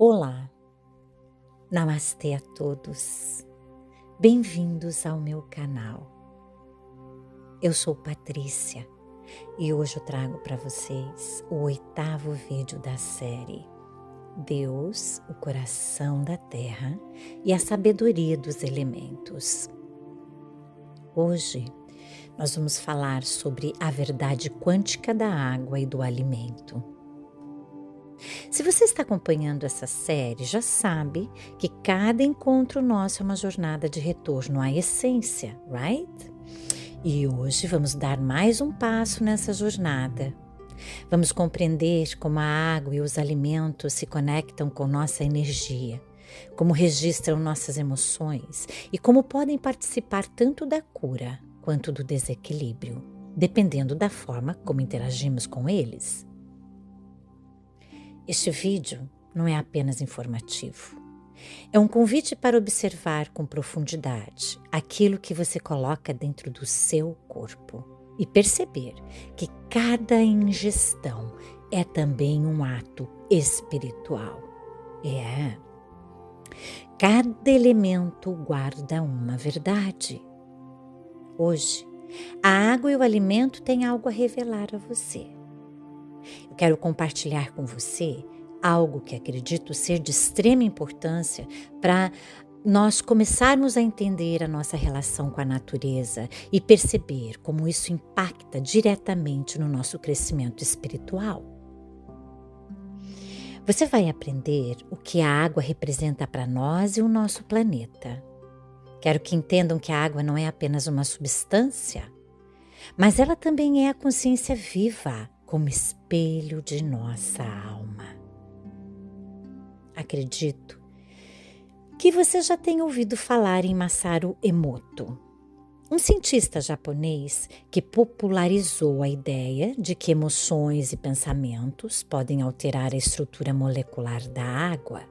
Olá, namastê a todos, bem-vindos ao meu canal. Eu sou Patrícia e hoje eu trago para vocês o 8º vídeo da série Deus, o coração da terra e a sabedoria dos elementos. Hoje nós vamos falar sobre a verdade quântica da água e do alimento. Se você está acompanhando essa série, já sabe que cada encontro nosso é uma jornada de retorno à essência, right? E hoje vamos dar mais um passo nessa jornada. Vamos compreender como a água e os alimentos se conectam com nossa energia, como registram nossas emoções e como podem participar tanto da cura quanto do desequilíbrio, dependendo da forma como interagimos com eles. Este vídeo não é apenas informativo. É um convite para observar com profundidade aquilo que você coloca dentro do seu corpo e perceber que cada ingestão é também um ato espiritual. Cada elemento guarda uma verdade. Hoje, a água e o alimento têm algo a revelar a você. Eu quero compartilhar com você algo que acredito ser de extrema importância para nós começarmos a entender a nossa relação com a natureza e perceber como isso impacta diretamente no nosso crescimento espiritual. Você vai aprender o que a água representa para nós e o nosso planeta. Quero que entendam que a água não é apenas uma substância, mas ela também é a consciência viva, como espelho de nossa alma. Acredito que você já tenha ouvido falar em Masaru Emoto, um cientista japonês que popularizou a ideia de que emoções e pensamentos podem alterar a estrutura molecular da água.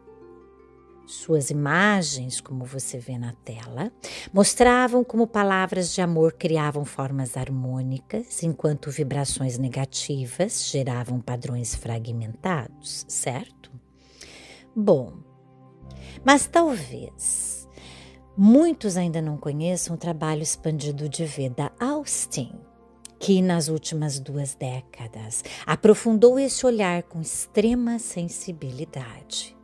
Suas imagens, como você vê na tela, mostravam como palavras de amor criavam formas harmônicas, enquanto vibrações negativas geravam padrões fragmentados, certo? Bom, mas talvez muitos ainda não conheçam o trabalho expandido de Veda Austin, que nas últimas 2 décadas aprofundou esse olhar com extrema sensibilidade.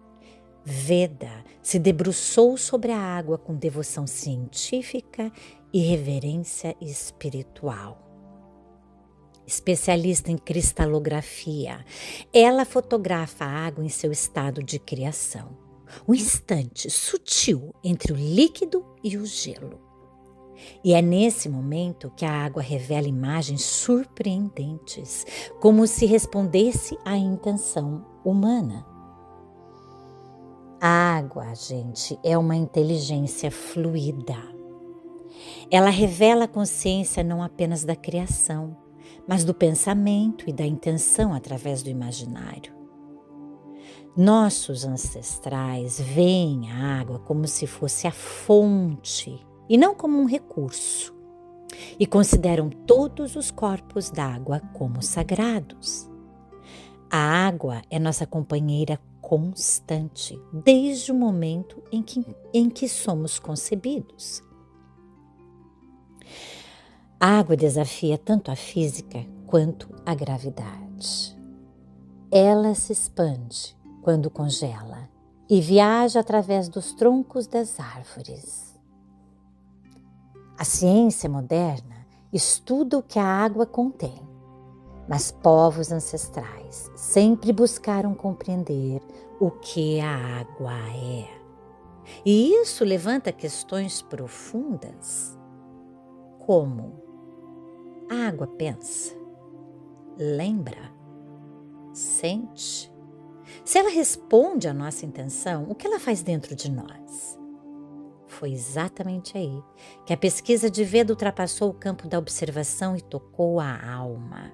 Veda se debruçou sobre a água com devoção científica e reverência espiritual. Especialista em cristalografia, ela fotografa a água em seu estado de criação, o instante sutil entre o líquido e o gelo. E é nesse momento que a água revela imagens surpreendentes, como se respondesse à intenção humana. A água, gente, é uma inteligência fluida. Ela revela a consciência não apenas da criação, mas do pensamento e da intenção através do imaginário. Nossos ancestrais veem a água como se fosse a fonte e não como um recurso, e consideram todos os corpos d'água como sagrados. A água é nossa companheira constante, desde o momento em que somos concebidos. A água desafia tanto a física quanto a gravidade. Ela se expande quando congela e viaja através dos troncos das árvores. A ciência moderna estuda o que a água contém, mas povos ancestrais sempre buscaram compreender o que a água é. E isso levanta questões profundas, como: a água pensa, lembra, sente? Se ela responde à nossa intenção, o que ela faz dentro de nós? Foi exatamente aí que a pesquisa de Veda ultrapassou o campo da observação e tocou a alma.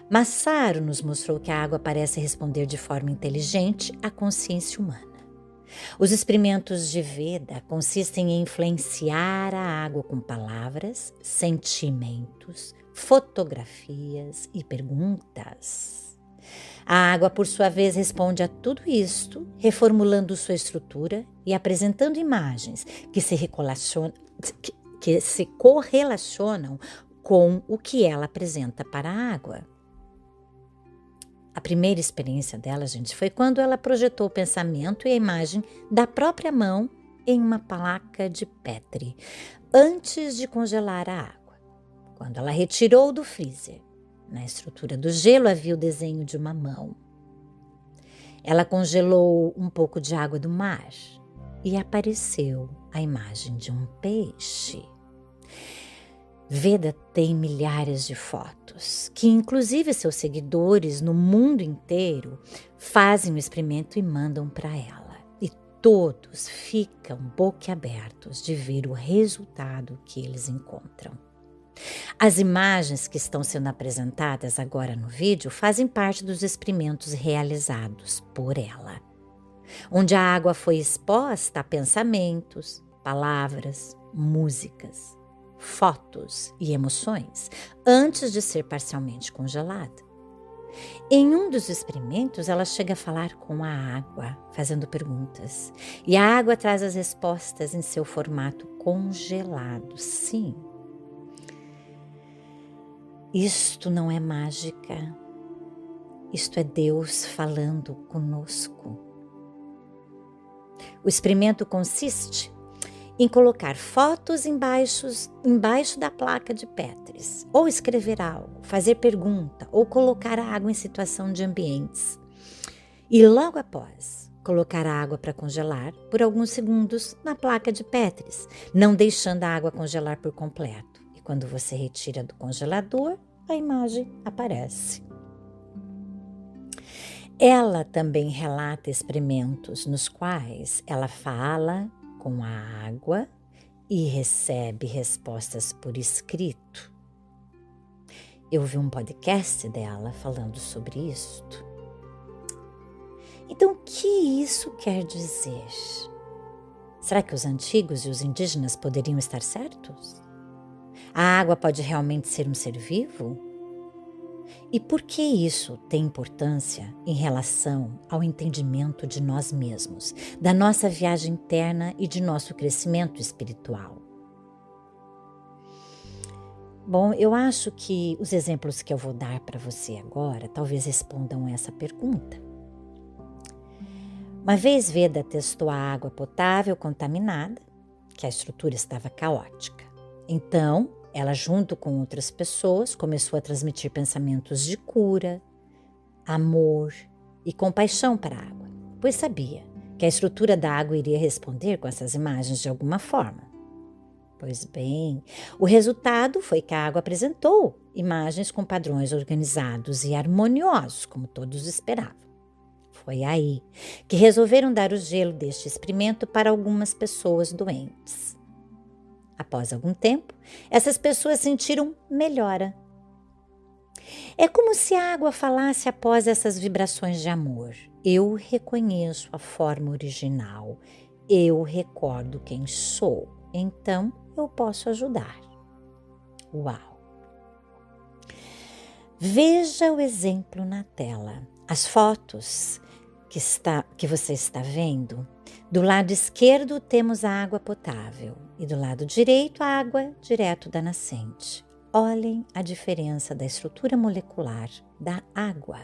Masaru nos mostrou que a água parece responder de forma inteligente à consciência humana. Os experimentos de Veda consistem em influenciar a água com palavras, sentimentos, fotografias e perguntas. A água, por sua vez, responde a tudo isto, reformulando sua estrutura e apresentando imagens que se correlacionam com o que ela apresenta para a água. A primeira experiência dela, gente, foi quando ela projetou o pensamento e a imagem da própria mão em uma placa de Petri, antes de congelar a água. Quando ela retirou do freezer, na estrutura do gelo havia o desenho de uma mão. Ela congelou um pouco de água do mar e apareceu a imagem de um peixe. Veda tem milhares de fotos, que inclusive seus seguidores no mundo inteiro fazem o experimento e mandam para ela. E todos ficam boquiabertos de ver o resultado que eles encontram. As imagens que estão sendo apresentadas agora no vídeo fazem parte dos experimentos realizados por ela, onde a água foi exposta a pensamentos, palavras, músicas, fotos e emoções antes de ser parcialmente congelada. Em um dos experimentos, ela chega a falar com a água, fazendo perguntas, e a água traz as respostas em seu formato congelado. Sim. Isto não é mágica, isto é Deus falando conosco. O experimento consiste em colocar fotos embaixo da placa de Petri, ou escrever algo, fazer pergunta, ou colocar a água em situação de ambientes. E logo após, colocar a água para congelar por alguns segundos na placa de Petri, não deixando a água congelar por completo. Quando você retira do congelador, a imagem aparece. Ela também relata experimentos nos quais ela fala com a água e recebe respostas por escrito. Eu vi um podcast dela falando sobre isto. Então, o que isso quer dizer? Será que os antigos e os indígenas poderiam estar certos? A água pode realmente ser um ser vivo? E por que isso tem importância em relação ao entendimento de nós mesmos, da nossa viagem interna e de nosso crescimento espiritual? Bom, eu acho que os exemplos que eu vou dar para você agora talvez respondam essa pergunta. Uma vez Veda testou a água potável contaminada, que a estrutura estava caótica. Então, ela, junto com outras pessoas, começou a transmitir pensamentos de cura, amor e compaixão para a água, pois sabia que a estrutura da água iria responder com essas imagens de alguma forma. Pois bem, o resultado foi que a água apresentou imagens com padrões organizados e harmoniosos, como todos esperavam. Foi aí que resolveram dar o gelo deste experimento para algumas pessoas doentes. Após algum tempo, essas pessoas sentiram melhora. É como se a água falasse após essas vibrações de amor. Eu reconheço a forma original. Eu recordo quem sou. Então, eu posso ajudar. Uau! Veja o exemplo na tela. As fotos que você está vendo, do lado esquerdo temos a água potável e do lado direito a água direto da nascente. Olhem a diferença da estrutura molecular da água.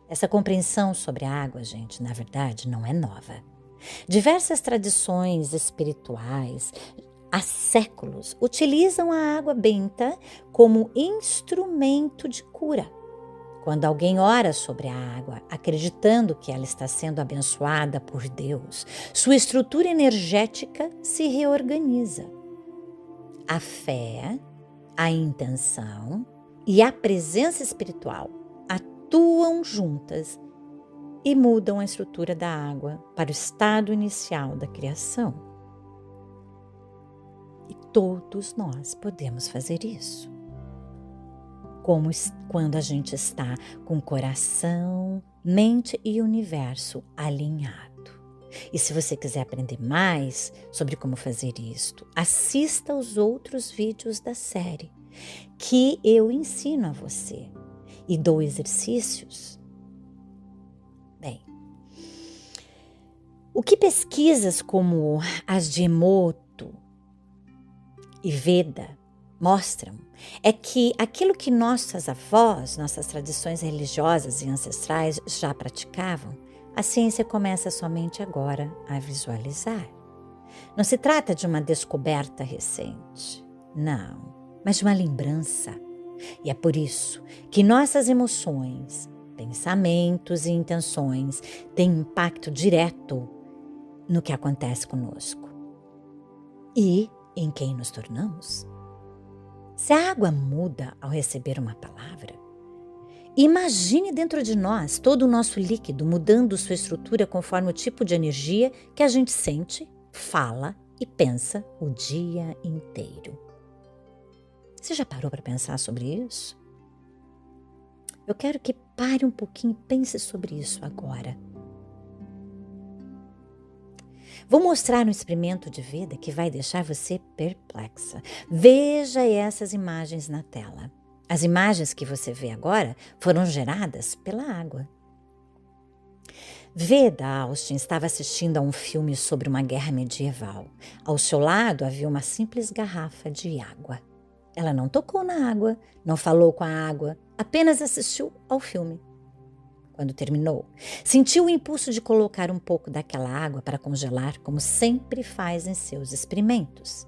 Essa compreensão sobre a água, gente, na verdade não é nova. Diversas tradições espirituais há séculos utilizam a água benta como instrumento de cura. Quando alguém ora sobre a água, acreditando que ela está sendo abençoada por Deus, sua estrutura energética se reorganiza. A fé, a intenção e a presença espiritual atuam juntas e mudam a estrutura da água para o estado inicial da criação. E todos nós podemos fazer isso. Como quando a gente está com coração, mente e universo alinhado. E se você quiser aprender mais sobre como fazer isto, assista aos outros vídeos da série que eu ensino a você. e dou exercícios? Bem, o que pesquisas como as de Emoto e Veda mostram é que aquilo que nossas avós, nossas tradições religiosas e ancestrais já praticavam, a ciência começa somente agora a visualizar. Não se trata de uma descoberta recente, não, mas de uma lembrança. E é por isso que nossas emoções, pensamentos e intenções têm impacto direto no que acontece conosco e em quem nos tornamos. Se a água muda ao receber uma palavra, imagine dentro de nós todo o nosso líquido mudando sua estrutura conforme o tipo de energia que a gente sente, fala e pensa o dia inteiro. Você já parou para pensar sobre isso? Eu quero que pare um pouquinho e pense sobre isso agora. Vou mostrar um experimento de Veda que vai deixar você perplexa. Veja essas imagens na tela. As imagens que você vê agora foram geradas pela água. Veda Austin estava assistindo a um filme sobre uma guerra medieval. Ao seu lado havia uma simples garrafa de água. Ela não tocou na água, não falou com a água, apenas assistiu ao filme. Quando terminou, sentiu o impulso de colocar um pouco daquela água para congelar, como sempre faz em seus experimentos.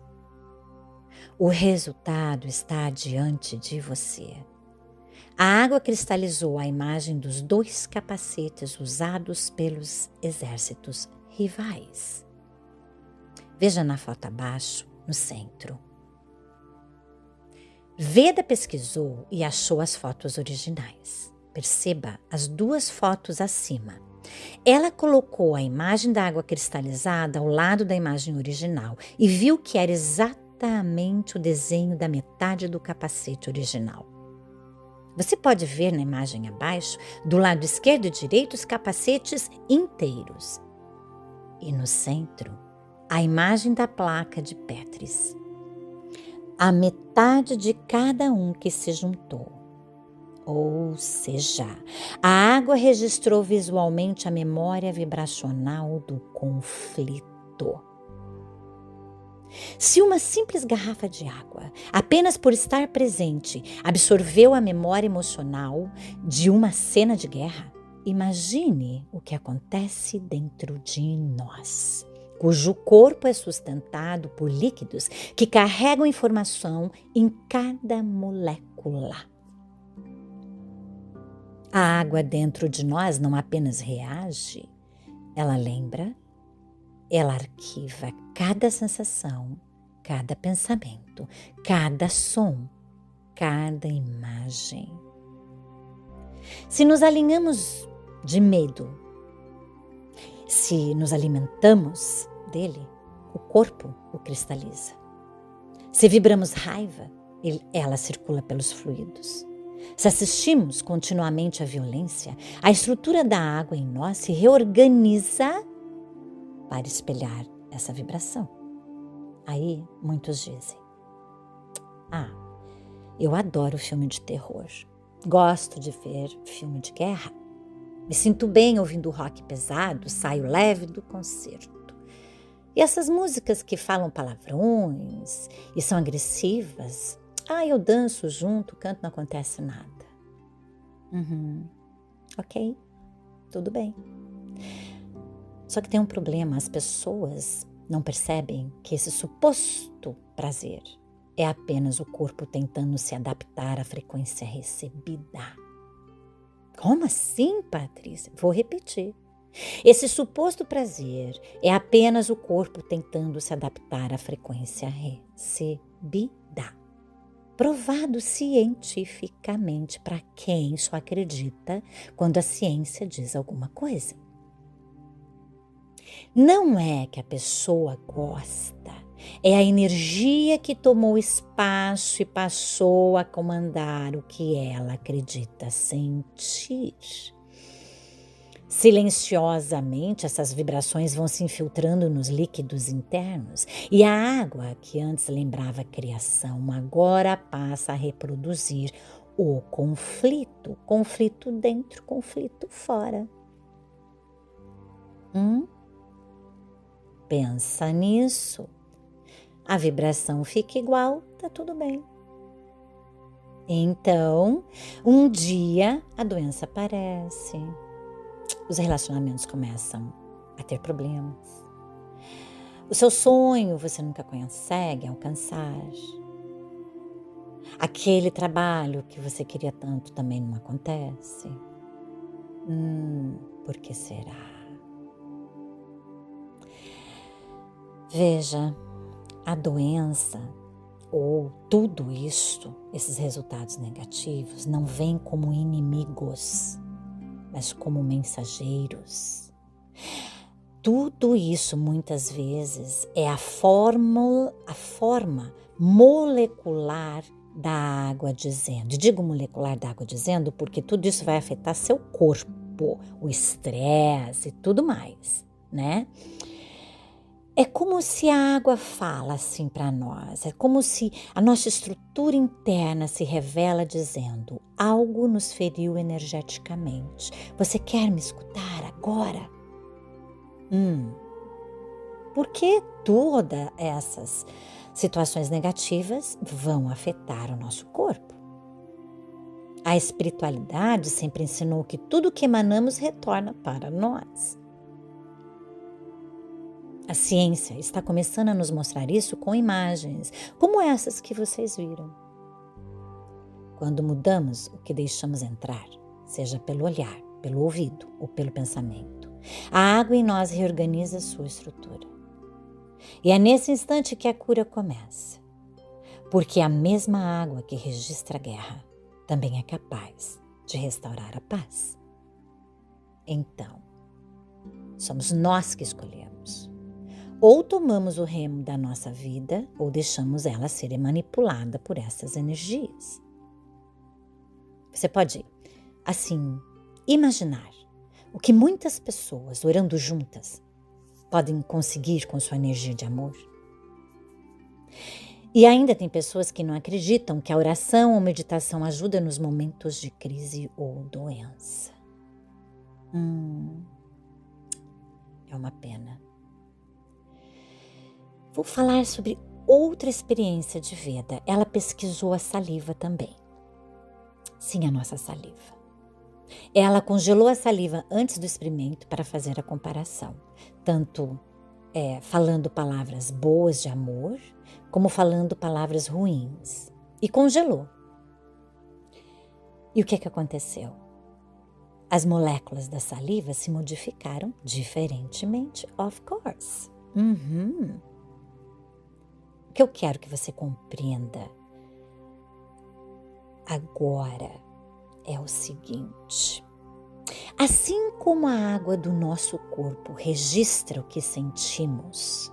O resultado está diante de você. A água cristalizou a imagem dos 2 capacetes usados pelos exércitos rivais. Veja na foto abaixo, no centro. Veda pesquisou e achou as fotos originais. Perceba as 2 fotos acima. Ela colocou a imagem da água cristalizada ao lado da imagem original e viu que era exatamente o desenho da metade do capacete original. Você pode ver na imagem abaixo, do lado esquerdo e direito, os capacetes inteiros. E no centro, a imagem da placa de Petris. A metade de cada um que se juntou. Ou seja, a água registrou visualmente a memória vibracional do conflito. Se uma simples garrafa de água, apenas por estar presente, absorveu a memória emocional de uma cena de guerra, imagine o que acontece dentro de nós, cujo corpo é sustentado por líquidos que carregam informação em cada molécula. A água dentro de nós não apenas reage, ela lembra, ela arquiva cada sensação, cada pensamento, cada som, cada imagem. Se nos alinhamos de medo, se nos alimentamos dele, o corpo o cristaliza. Se vibramos raiva, ela circula pelos fluidos. Se assistimos continuamente à violência, a estrutura da água em nós se reorganiza para espelhar essa vibração. Aí muitos dizem: eu adoro filme de terror, gosto de ver filme de guerra, me sinto bem ouvindo rock pesado, saio leve do concerto. E essas músicas que falam palavrões e são agressivas, eu danço junto, canto, não acontece nada. Ok, tudo bem. Só que tem um problema, as pessoas não percebem que esse suposto prazer é apenas o corpo tentando se adaptar à frequência recebida. Como assim, Patrícia? Vou repetir. Esse suposto prazer é apenas o corpo tentando se adaptar à frequência recebida. Provado cientificamente para quem só acredita quando a ciência diz alguma coisa. Não é que a pessoa gosta, é a energia que tomou espaço e passou a comandar o que ela acredita sentir. Silenciosamente, essas vibrações vão se infiltrando nos líquidos internos e a água, que antes lembrava a criação, agora passa a reproduzir o conflito. Conflito dentro, conflito fora. Pensa nisso. A vibração fica igual, tá tudo bem. Então, um dia a doença aparece, os relacionamentos começam a ter problemas. O seu sonho você nunca consegue alcançar. Aquele trabalho que você queria tanto também não acontece. Por que será? Veja, a doença ou tudo isto, esses resultados negativos, não vêm como inimigos, mas como mensageiros. Tudo isso, muitas vezes, é a forma molecular da água dizendo. E digo molecular da água dizendo porque tudo isso vai afetar seu corpo, o estresse e tudo mais, né? É como se a água fala assim para nós, é como se a nossa estrutura interna se revela dizendo: algo nos feriu energeticamente. Você quer me escutar agora? Porque todas essas situações negativas vão afetar o nosso corpo. A espiritualidade sempre ensinou que tudo que emanamos retorna para nós. A ciência está começando a nos mostrar isso com imagens, como essas que vocês viram. Quando mudamos o que deixamos entrar, seja pelo olhar, pelo ouvido ou pelo pensamento, a água em nós reorganiza sua estrutura. E é nesse instante que a cura começa, porque a mesma água que registra a guerra também é capaz de restaurar a paz. Então, somos nós que escolhemos. Ou tomamos o remo da nossa vida, ou deixamos ela ser manipulada por essas energias. Você pode, assim, imaginar o que muitas pessoas, orando juntas, podem conseguir com sua energia de amor. E ainda tem pessoas que não acreditam que a oração ou meditação ajuda nos momentos de crise ou doença. É uma pena. Vou falar sobre outra experiência de Veda. Ela pesquisou a saliva também. Sim, a nossa saliva. Ela congelou a saliva antes do experimento para fazer a comparação. Tanto falando palavras boas de amor, como falando palavras ruins. E congelou. E o que aconteceu? As moléculas da saliva se modificaram diferentemente, of course. O que eu quero que você compreenda agora é o seguinte: assim como a água do nosso corpo registra o que sentimos,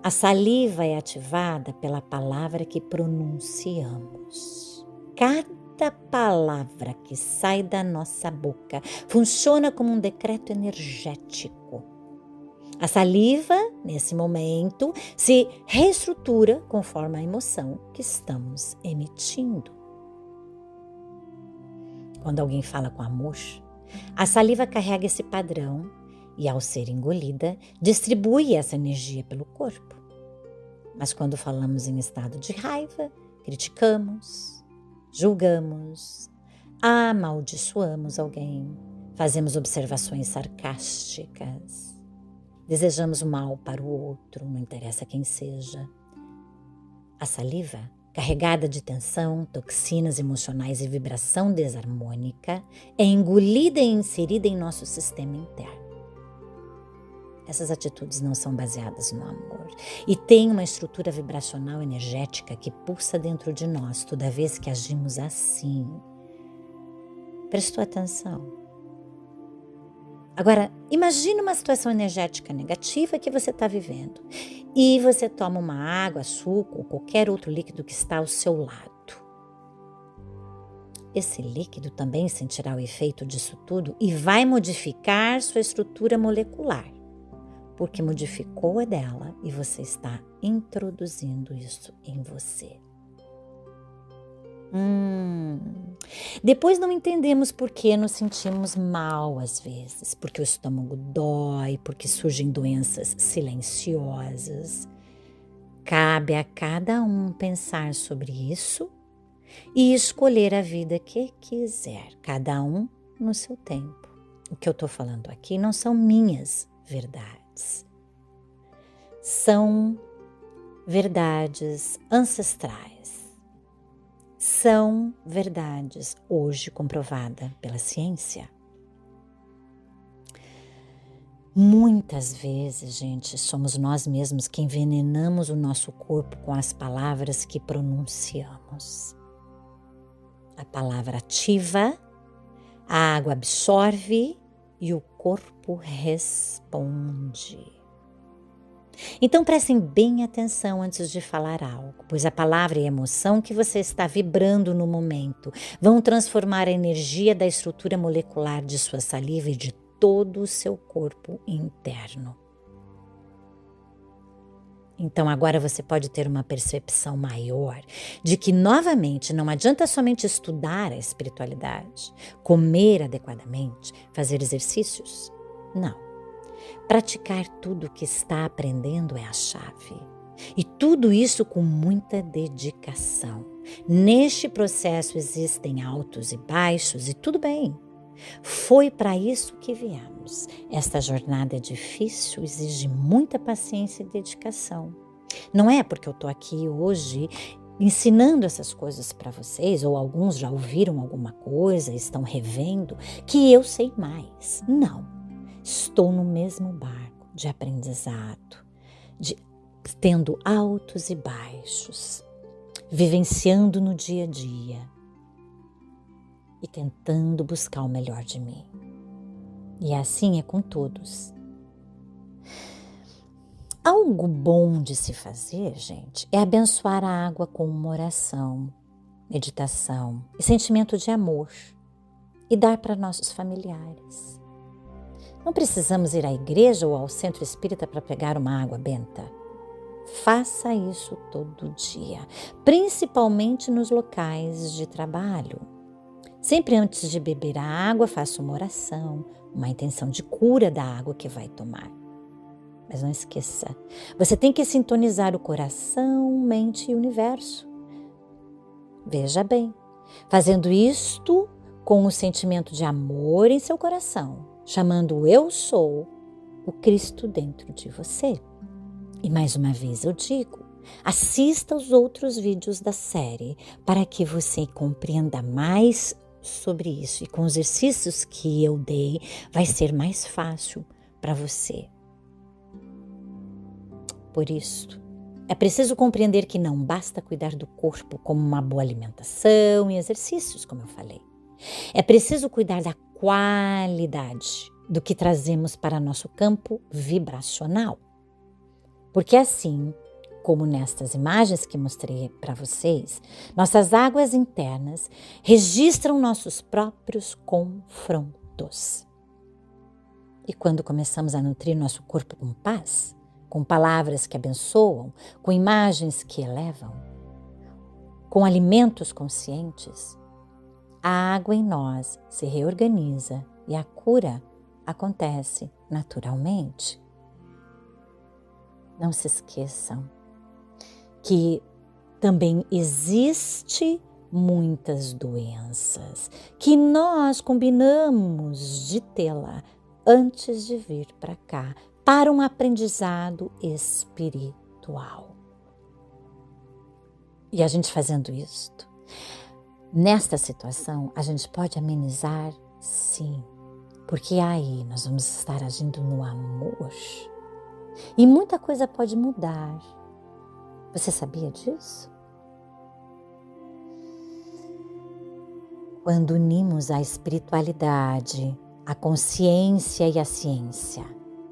a saliva é ativada pela palavra que pronunciamos. Cada palavra que sai da nossa boca funciona como um decreto energético. A saliva, nesse momento, se reestrutura conforme a emoção que estamos emitindo. Quando alguém fala com amor, a saliva carrega esse padrão e, ao ser engolida, distribui essa energia pelo corpo. Mas quando falamos em estado de raiva, criticamos, julgamos, amaldiçoamos alguém, fazemos observações sarcásticas, desejamos o mal para o outro, não interessa quem seja. A saliva, carregada de tensão, toxinas emocionais e vibração desarmônica, é engolida e inserida em nosso sistema interno. Essas atitudes não são baseadas no amor e têm uma estrutura vibracional energética que pulsa dentro de nós toda vez que agimos assim. Prestou atenção? Agora, imagine uma situação energética negativa que você está vivendo e você toma uma água, suco ou qualquer outro líquido que está ao seu lado. Esse líquido também sentirá o efeito disso tudo e vai modificar sua estrutura molecular, porque modificou a dela e você está introduzindo isso em você. Depois não entendemos por que nos sentimos mal às vezes, porque o estômago dói, porque surgem doenças silenciosas. Cabe a cada um pensar sobre isso e escolher a vida que quiser, cada um no seu tempo. O que eu estou falando aqui não são minhas verdades, são verdades ancestrais, são verdades hoje comprovadas pela ciência. Muitas vezes, gente, somos nós mesmos que envenenamos o nosso corpo com as palavras que pronunciamos. A palavra ativa, a água absorve e o corpo responde. Então prestem bem atenção antes de falar algo, pois a palavra e a emoção que você está vibrando no momento vão transformar a energia da estrutura molecular de sua saliva e de todo o seu corpo interno. Então agora você pode ter uma percepção maior de que novamente não adianta somente estudar a espiritualidade, comer adequadamente, fazer exercícios. Não. Praticar tudo o que está aprendendo é a chave. E tudo isso com muita dedicação. Neste processo existem altos e baixos e tudo bem. Foi para isso que viemos. Esta jornada é difícil, exige muita paciência e dedicação. Não é porque eu estou aqui hoje ensinando essas coisas para vocês, ou alguns já ouviram alguma coisa, estão revendo, que eu sei mais. Não. Estou no mesmo barco de aprendizado, tendo altos e baixos, vivenciando no dia a dia e tentando buscar o melhor de mim. E assim é com todos. Algo bom de se fazer, gente, é abençoar a água com uma oração, meditação e sentimento de amor e dar para nossos familiares. Não precisamos ir à igreja ou ao centro espírita para pegar uma água benta. Faça isso todo dia, principalmente nos locais de trabalho. Sempre antes de beber a água, faça uma oração, uma intenção de cura da água que vai tomar. Mas não esqueça, você tem que sintonizar o coração, mente e universo. Veja bem, fazendo isto com o sentimento de amor em seu coração, chamando o Eu Sou, o Cristo dentro de você. E mais uma vez eu digo, assista aos outros vídeos da série para que você compreenda mais sobre isso. E com os exercícios que eu dei, vai ser mais fácil para você. Por isso, é preciso compreender que não basta cuidar do corpo como uma boa alimentação e exercícios, como eu falei. É preciso cuidar da qualidade do que trazemos para nosso campo vibracional. Porque assim, como nestas imagens que mostrei para vocês, nossas águas internas registram nossos próprios confrontos. E quando começamos a nutrir nosso corpo com paz, com palavras que abençoam, com imagens que elevam, com alimentos conscientes, a água em nós se reorganiza e a cura acontece naturalmente. Não se esqueçam que também existe muitas doenças que nós combinamos de tê-la antes de vir para cá, para um aprendizado espiritual. E a gente fazendo isto, nesta situação, a gente pode amenizar, sim, porque aí nós vamos estar agindo no amor. E muita coisa pode mudar. Você sabia disso? Quando unimos a espiritualidade, a consciência e a ciência,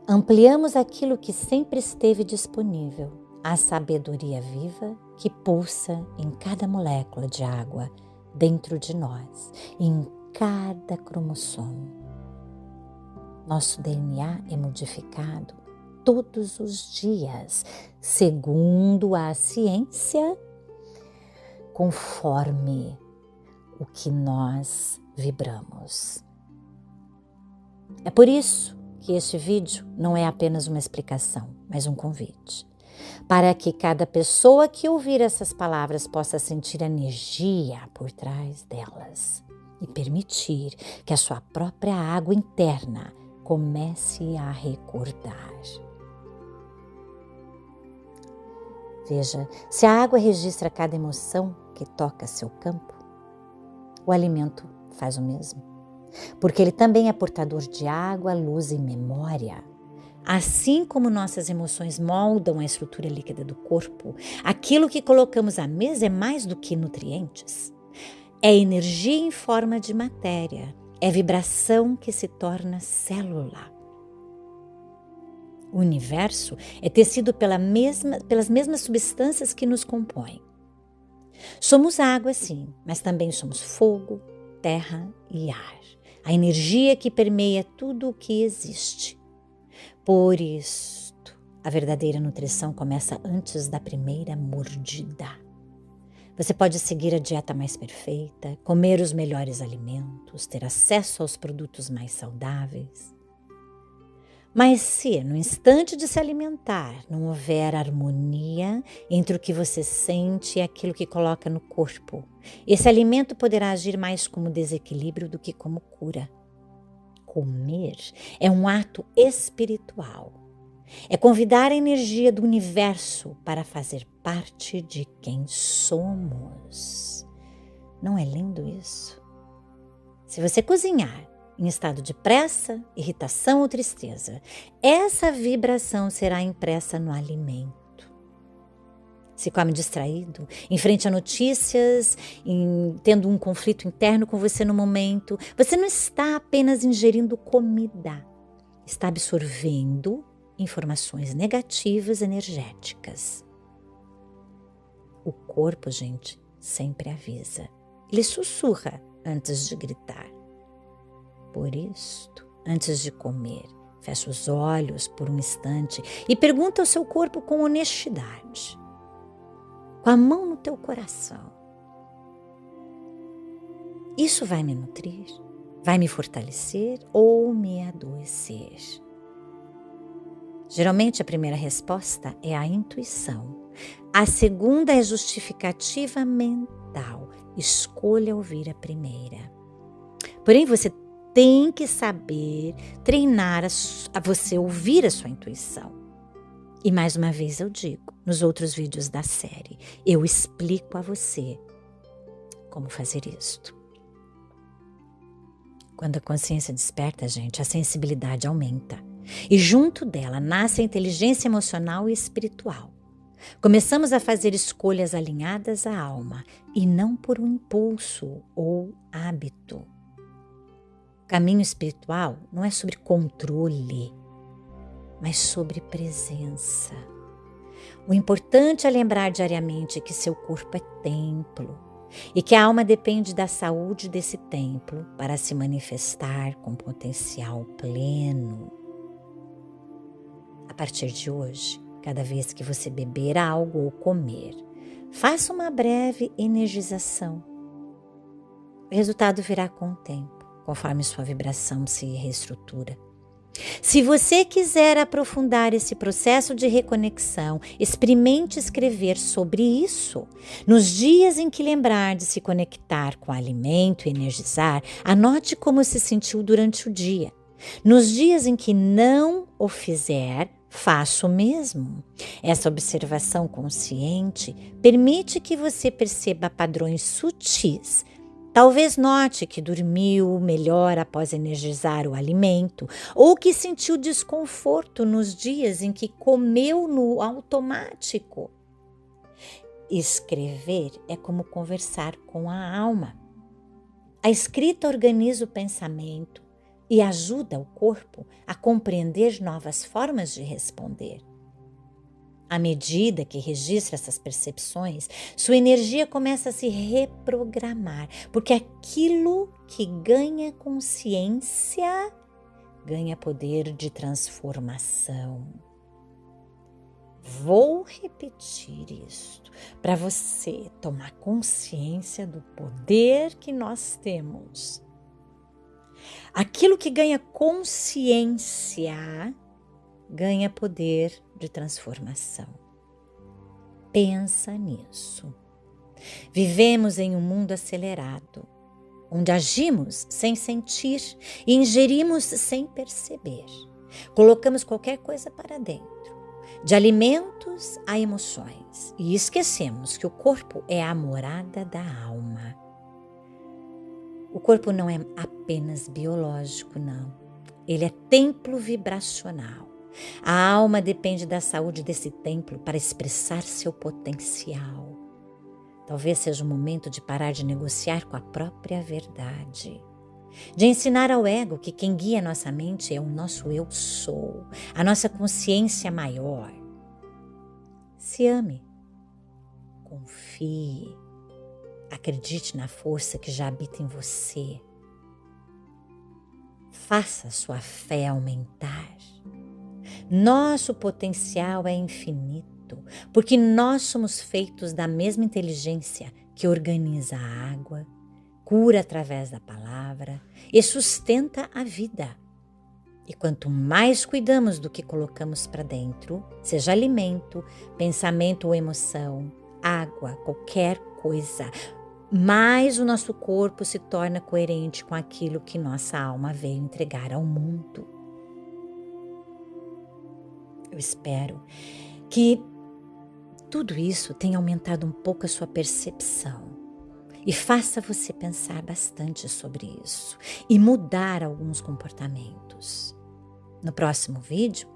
ampliamos aquilo que sempre esteve disponível, a sabedoria viva que pulsa em cada molécula de água dentro de nós, em cada cromossomo. Nosso DNA é modificado todos os dias, segundo a ciência, conforme o que nós vibramos. É por isso que este vídeo não é apenas uma explicação, mas um convite, para que cada pessoa que ouvir essas palavras possa sentir a energia por trás delas e permitir que a sua própria água interna comece a recordar. Veja, se a água registra cada emoção que toca seu campo, o alimento faz o mesmo, porque ele também é portador de água, luz e memória. Assim como nossas emoções moldam a estrutura líquida do corpo, aquilo que colocamos à mesa é mais do que nutrientes. É energia em forma de matéria, é vibração que se torna célula. O universo é tecido pelas mesmas substâncias que nos compõem. Somos água, sim, mas também somos fogo, terra e ar. A energia que permeia tudo o que existe. Por isto, a verdadeira nutrição começa antes da primeira mordida. Você pode seguir a dieta mais perfeita, comer os melhores alimentos, ter acesso aos produtos mais saudáveis. Mas se, no instante de se alimentar, não houver harmonia entre o que você sente e aquilo que coloca no corpo, esse alimento poderá agir mais como desequilíbrio do que como cura. Comer é um ato espiritual. É convidar a energia do universo para fazer parte de quem somos. Não é lindo isso? Se você cozinhar em estado de pressa, irritação ou tristeza, essa vibração será impressa no alimento. Se come distraído, em frente a notícias, tendo um conflito interno com você no momento, você não está apenas ingerindo comida, está absorvendo informações negativas energéticas. O corpo, gente, sempre avisa. Ele sussurra antes de gritar. Por isto, antes de comer, fecha os olhos por um instante e pergunta ao seu corpo com honestidade, com a mão no teu coração: isso vai me nutrir? Vai me fortalecer ou me adoecer? Geralmente a primeira resposta é a intuição. A segunda é justificativa mental. Escolha ouvir a primeira. Porém, você tem que saber treinar a você ouvir a sua intuição. E mais uma vez eu digo, nos outros vídeos da série, eu explico a você como fazer isto. Quando a consciência desperta, gente, a sensibilidade aumenta. E junto dela nasce a inteligência emocional e espiritual. Começamos a fazer escolhas alinhadas à alma e não por um impulso ou hábito. O caminho espiritual não é sobre controle, mas sobre presença. O importante é lembrar diariamente que seu corpo é templo e que a alma depende da saúde desse templo para se manifestar com potencial pleno. A partir de hoje, cada vez que você beber algo ou comer, faça uma breve energização. O resultado virá com o tempo, conforme sua vibração se reestrutura. Se você quiser aprofundar esse processo de reconexão, experimente escrever sobre isso. Nos dias em que lembrar de se conectar com o alimento e energizar, anote como se sentiu durante o dia. Nos dias em que não o fizer, faça o mesmo. Essa observação consciente permite que você perceba padrões sutis. Talvez note que dormiu melhor após energizar o alimento ou que sentiu desconforto nos dias em que comeu no automático. Escrever é como conversar com a alma. A escrita organiza o pensamento e ajuda o corpo a compreender novas formas de responder. À medida que registra essas percepções, sua energia começa a se reprogramar, porque aquilo que ganha consciência ganha poder de transformação. Vou repetir isto para você tomar consciência do poder que nós temos. Aquilo que ganha consciência ganha poder de transformação. Pensa nisso. Vivemos em um mundo acelerado, onde agimos sem sentir e ingerimos sem perceber. Colocamos qualquer coisa para dentro, de alimentos a emoções, e esquecemos que o corpo é a morada da alma. O corpo não é apenas biológico, não. Ele é templo vibracional. A alma depende da saúde desse templo para expressar seu potencial. Talvez seja o momento de parar de negociar com a própria verdade. De ensinar ao ego que quem guia nossa mente é o nosso eu sou, a nossa consciência maior. Se ame, confie, acredite na força que já habita em você. Faça sua fé aumentar. Nosso potencial é infinito, porque nós somos feitos da mesma inteligência que organiza a água, cura através da palavra e sustenta a vida. E quanto mais cuidamos do que colocamos para dentro, seja alimento, pensamento ou emoção, água, qualquer coisa, mais o nosso corpo se torna coerente com aquilo que nossa alma veio entregar ao mundo. Eu espero que tudo isso tenha aumentado um pouco a sua percepção e faça você pensar bastante sobre isso e mudar alguns comportamentos. No próximo vídeo,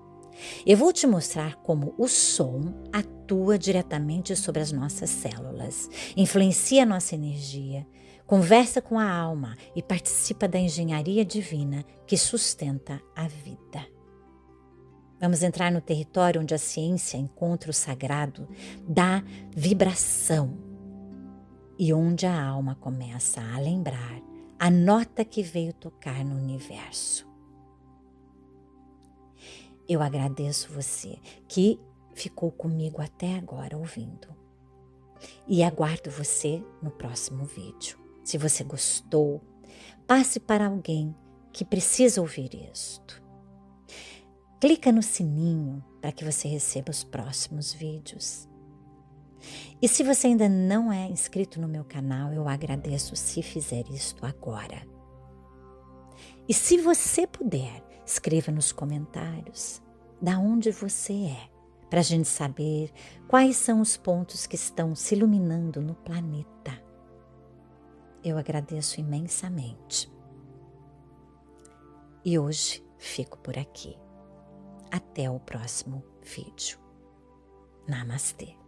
eu vou te mostrar como o som atua diretamente sobre as nossas células, influencia a nossa energia, conversa com a alma e participa da engenharia divina que sustenta a vida. Vamos entrar no território onde a ciência encontra o sagrado da vibração e onde a alma começa a lembrar a nota que veio tocar no universo. Eu agradeço você que ficou comigo até agora ouvindo e aguardo você no próximo vídeo. Se você gostou, passe para alguém que precisa ouvir isto. Clica no sininho para que você receba os próximos vídeos. E se você ainda não é inscrito no meu canal, eu agradeço se fizer isto agora. E se você puder, escreva nos comentários da onde você é, para a gente saber quais são os pontos que estão se iluminando no planeta. Eu agradeço imensamente. E hoje fico por aqui. Até o próximo vídeo. Namastê.